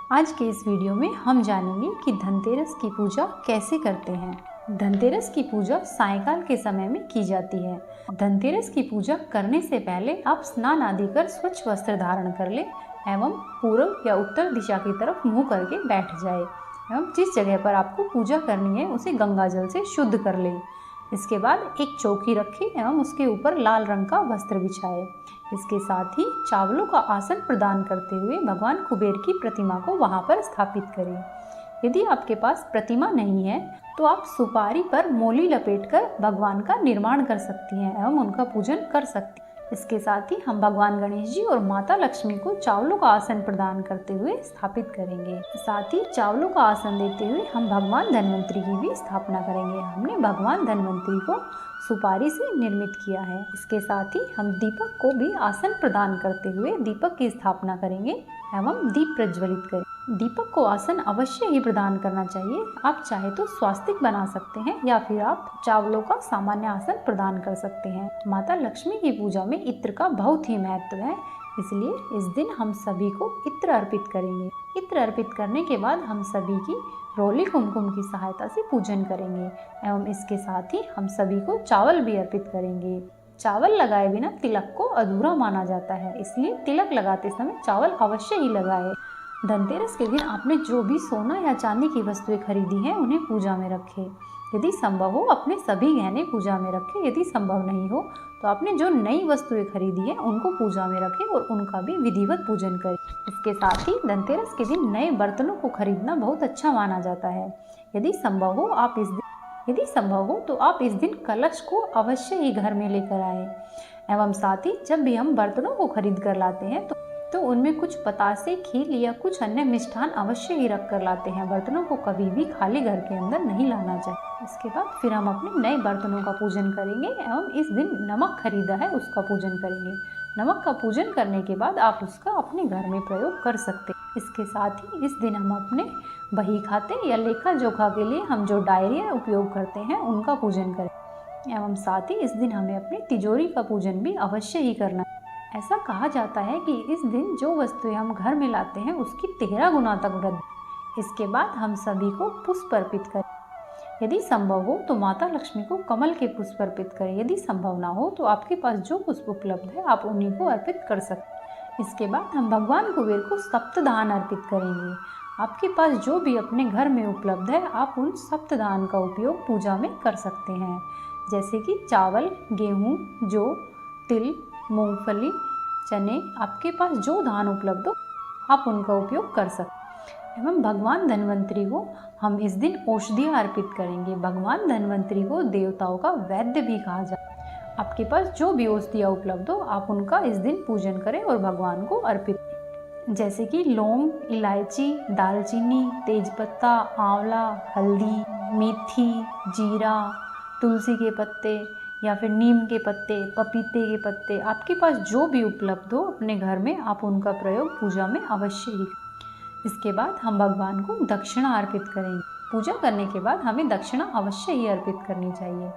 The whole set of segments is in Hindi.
आज के इस वीडियो में हम जानेंगे कि धनतेरस की पूजा कैसे करते हैं। धनतेरस की पूजा सायंकाल के समय में की जाती है। धनतेरस की पूजा करने से पहले आप स्नान आदि कर स्वच्छ वस्त्र धारण कर ले एवं पूर्व या उत्तर दिशा की तरफ मुंह करके बैठ जाए एवं जिस जगह पर आपको पूजा करनी है उसे गंगा जल से शुद्ध कर ले। इसके बाद एक चौकी रखें एवं उसके ऊपर लाल रंग का वस्त्र बिछाए। इसके साथ ही चावलों का आसन प्रदान करते हुए भगवान कुबेर की प्रतिमा को वहां पर स्थापित करें। यदि आपके पास प्रतिमा नहीं है तो आप सुपारी पर मोली लपेटकर भगवान का निर्माण कर सकती हैं एवं उनका पूजन कर सकती हैं। इसके साथ ही हम भगवान गणेश जी और माता लक्ष्मी को चावलों का आसन प्रदान करते हुए स्थापित करेंगे। साथ ही चावलों का आसन देते हुए हम भगवान धन्वंतरी की भी स्थापना करेंगे। हमने भगवान धन्वंतरी को सुपारी से निर्मित किया है। इसके साथ ही हम दीपक को भी आसन प्रदान करते हुए दीपक की स्थापना करेंगे एवं दीप प्रज्वलित करें। दीपक को आसन अवश्य ही प्रदान करना चाहिए। आप चाहे तो स्वास्तिक बना सकते हैं या फिर आप चावलों का सामान्य आसन प्रदान कर सकते हैं। माता लक्ष्मी की पूजा में इत्र का बहुत ही महत्व है, इसलिए इस दिन हम सभी को इत्र अर्पित करेंगे। इत्र अर्पित करने के बाद हम सभी की रोली कुमकुम की सहायता से पूजन करेंगे एवं इसके साथ ही हम सभी को चावल भी अर्पित करेंगे। चावल लगाए बिना तिलक को अधूरा माना जाता है, इसलिए तिलक लगाते समय चावल अवश्य ही लगाए। धनतेरस के दिन आपने जो भी सोना या चांदी की वस्तुएं खरीदी हैं उन्हें पूजा में रखें। यदि संभव हो अपने सभी गहने पूजा में रखें। यदि संभव नहीं हो तो आपने जो नई वस्तुएं खरीदी हैं उनको पूजा में रखें और उनका भी विधिवत पूजन करें। इसके साथ ही धनतेरस के दिन नए बर्तनों को खरीदना बहुत अच्छा माना जाता है। यदि संभव हो तो आप इस दिन कलश को अवश्य ही घर में लेकर आए एवं साथ ही जब भी हम बर्तनों को खरीद कर लाते हैं तो उनमें कुछ पतासे, खीर या कुछ अन्य मिष्ठान अवश्य ही रख कर लाते हैं। बर्तनों को कभी भी खाली घर के अंदर नहीं लाना चाहिए। इसके बाद फिर हम अपने नए बर्तनों का पूजन करेंगे एवं इस दिन नमक खरीदा है उसका पूजन करेंगे। नमक का पूजन करने के बाद आप उसका अपने घर में प्रयोग कर सकते हैं। इसके साथ ही इस दिन हम अपने बही खाते या लेखा जोखा के लिए हम जो डायरिया उपयोग करते हैं उनका पूजन करें एवं साथ ही इस दिन हमें अपनी तिजोरी का पूजन भी अवश्य ही करना है। ऐसा कहा जाता है कि इस दिन जो वस्तुएं हम घर में लाते हैं उसकी 13 गुना तक वृद्धि। इसके बाद हम सभी को पुष्प अर्पित करें। यदि संभव हो तो माता लक्ष्मी को कमल के पुष्प अर्पित करें। यदि संभव ना हो तो आपके पास जो पुष्प उपलब्ध है आप उन्हीं को अर्पित कर सकते हैं। इसके बाद हम भगवान कुबेर को सप्तधान अर्पित करेंगे। आपके पास जो भी अपने घर में उपलब्ध है आप उन सप्तधान का उपयोग पूजा में कर सकते हैं, जैसे कि चावल, गेहूँ, जौ, तिल, मूंगफली, चने। आपके पास जो धान उपलब्ध हो आप उनका उपयोग कर सकते हैं। एवं भगवान धन्वंतरी को हम इस दिन औषधियाँ अर्पित करेंगे। भगवान धन्वंतरी को देवताओं का वैद्य भी कहा जाता है। आपके पास जो भी औषधियाँ उपलब्ध हो आप उनका इस दिन पूजन करें और भगवान को अर्पित करें, जैसे कि लौंग, इलायची, दालचीनी, तेजपत्ता, आंवला, हल्दी, मेथी, जीरा, तुलसी के पत्ते या फिर नीम के पत्ते, पपीते के पत्ते। आपके पास जो भी उपलब्ध हो अपने घर में आप उनका प्रयोग पूजा में अवश्य ही करें। इसके बाद हम भगवान को दक्षिणा अर्पित करेंगे। पूजा करने के बाद हमें दक्षिणा अवश्य ही अर्पित करनी चाहिए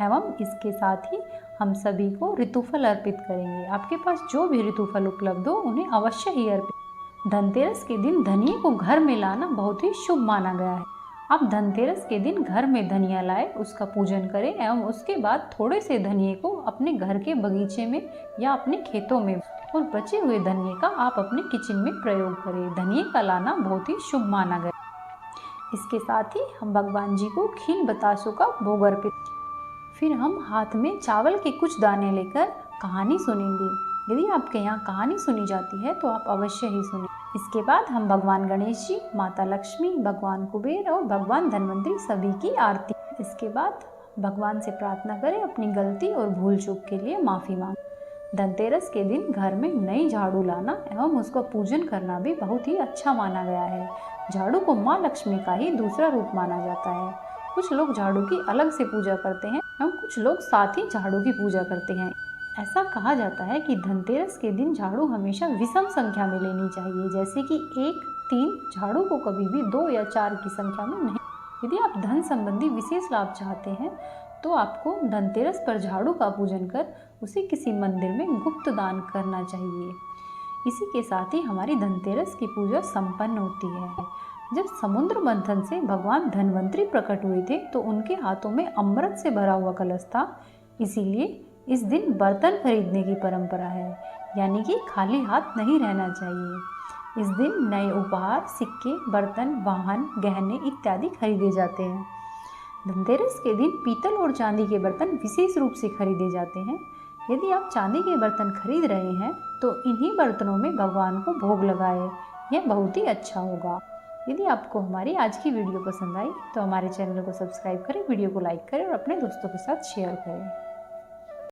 एवं इसके साथ ही हम सभी को ऋतुफल अर्पित करेंगे। आपके पास जो भी ऋतुफल उपलब्ध हो उन्हें अवश्य ही अर्पित। धनतेरस के दिन धनिये को घर में लाना बहुत ही शुभ माना गया है। आप धनतेरस के दिन घर में धनिया लाए, उसका पूजन करें एवं उसके बाद थोड़े से धनिये को अपने घर के बगीचे में या अपने खेतों में और बचे हुए धनिये का आप अपने किचन में प्रयोग करें। धनिये का लाना बहुत ही शुभ माना गया। इसके साथ ही हम भगवान जी को खील बतासों का भोग अर्पित। फिर हम हाथ में चावल के कुछ दाने लेकर कहानी सुनेंगे। यदि आपके यहाँ कहानी सुनी जाती है तो आप अवश्य ही सुनें। इसके बाद हम भगवान गणेश जी, माता लक्ष्मी, भगवान कुबेर और भगवान धन्वंतरी सभी की आरती। इसके बाद भगवान से प्रार्थना करें अपनी गलती और भूल चूक के लिए माफ़ी मांग। धनतेरस के दिन घर में नई झाड़ू लाना एवं उसका पूजन करना भी बहुत ही अच्छा माना गया है। झाड़ू को माँ लक्ष्मी का ही दूसरा रूप माना जाता है। कुछ लोग झाड़ू की अलग से पूजा करते हैं एवं कुछ लोग साथ ही झाड़ू की पूजा करते हैं। ऐसा कहा जाता है कि धनतेरस के दिन झाड़ू हमेशा विषम संख्या में लेनी चाहिए, जैसे कि 1, 3। झाड़ू को कभी भी 2 या 4 की संख्या में नहीं। यदि आप धन संबंधी विशेष लाभ चाहते हैं तो आपको धनतेरस पर झाड़ू का पूजन कर उसे किसी मंदिर में गुप्त दान करना चाहिए। इसी के साथ ही हमारी धनतेरस की पूजा संपन्न होती है। जब समुद्र मंथन से भगवान धन्वंतरी प्रकट हुए थे तो उनके हाथों में अमृत से भरा हुआ कलश था। इसीलिए इस दिन बर्तन खरीदने की परंपरा है, यानी कि खाली हाथ नहीं रहना चाहिए। इस दिन नए उपहार, सिक्के, बर्तन, वाहन, गहने इत्यादि खरीदे जाते हैं। धनतेरस के दिन पीतल और चांदी के बर्तन विशेष रूप से खरीदे जाते हैं। यदि आप चांदी के बर्तन खरीद रहे हैं तो इन्हीं बर्तनों में भगवान को भोग लगाएं, यह बहुत ही अच्छा होगा। यदि आपको हमारी आज की वीडियो पसंद आई तो हमारे चैनल को सब्सक्राइब करें, वीडियो को लाइक करें और अपने दोस्तों के साथ शेयर करें।